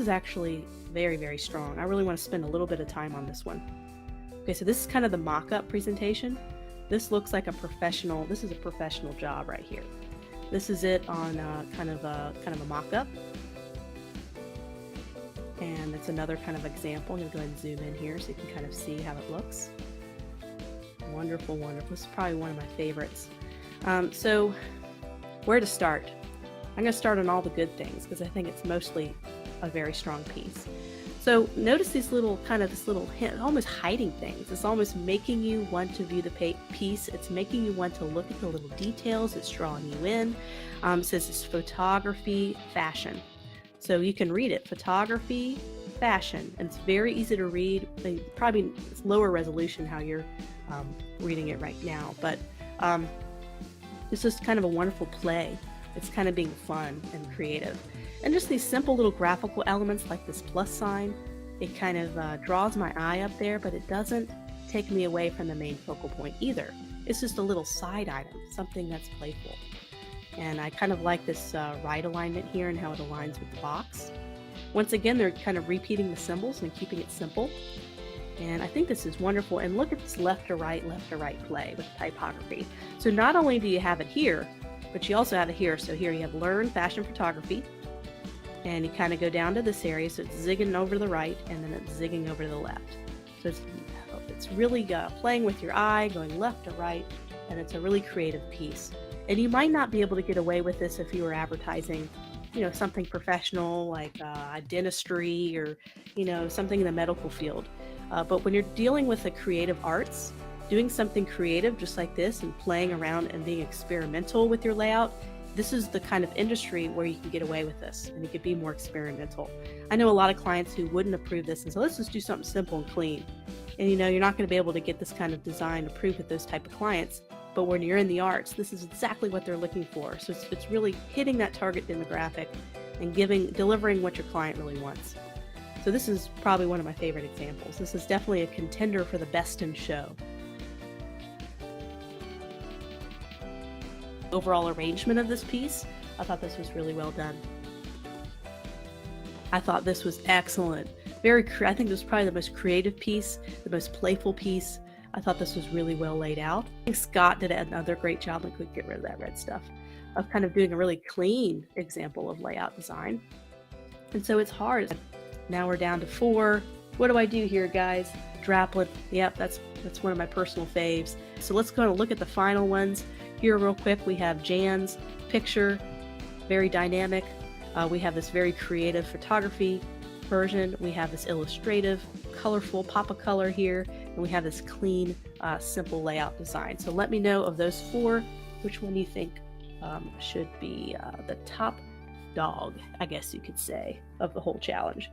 is actually very, very strong. I really want to spend a little bit of time on this one. Okay, so this is kind of the mock-up presentation. This looks like this is a professional job right here. This is it on kind of a mock-up. And it's another kind of example. I'm going to go ahead and zoom in here so you can kind of see how it looks. Wonderful, wonderful. This is probably one of my favorites. So where to start? I'm going to start on all the good things because I think it's mostly a very strong piece. So notice this little hint, almost hiding things. It's almost making you want to view the piece. It's making you want to look at the little details. It's drawing you in. It says it's photography, fashion. So you can read it, photography, fashion, and it's very easy to read. Probably it's lower resolution how you're reading it right now, but it's just kind of a wonderful play. It's kind of being fun and creative. And just these simple little graphical elements like this plus sign, it kind of draws my eye up there, but it doesn't take me away from the main focal point either. It's just a little side item, something that's playful. And I kind of like this right alignment here and how it aligns with the box. Once again, they're kind of repeating the symbols and keeping it simple. And I think this is wonderful. And look at this left to right play with typography. So not only do you have it here, but you also have it here. So here you have Learn Fashion Photography. And you kind of go down to this area. So it's zigging over to the right and then it's zigging over to the left. So it's really playing with your eye, going left to right. And it's a really creative piece. And you might not be able to get away with this if you were advertising, something professional like dentistry or, something in the medical field. But when you're dealing with the creative arts, doing something creative just like this and playing around and being experimental with your layout, this is the kind of industry where you can get away with this and you could be more experimental. I know a lot of clients who wouldn't approve this and so let's just do something simple and clean. And you're not going to be able to get this kind of design approved with those type of clients. But when you're in the arts, this is exactly what they're looking for. So it's really hitting that target demographic and delivering what your client really wants. So this is probably one of my favorite examples. This is definitely a contender for the best in show. Overall arrangement of this piece, I thought this was really well done. I thought this was excellent. I think this was probably the most creative piece, the most playful piece. I thought this was really well laid out. I think Scott did another great job, and could get rid of that red stuff, of kind of doing a really clean example of layout design. And so it's hard. Now we're down to 4. What do I do here, guys? Draplet. Yep, that's one of my personal faves. So let's go and look at the final ones. Here real quick, we have Jan's picture, very dynamic. We have this very creative photography version. We have this illustrative, colorful pop of color here, and we have this clean, simple layout design. So let me know of those 4, which one you think should be the top dog, I guess you could say, of the whole challenge.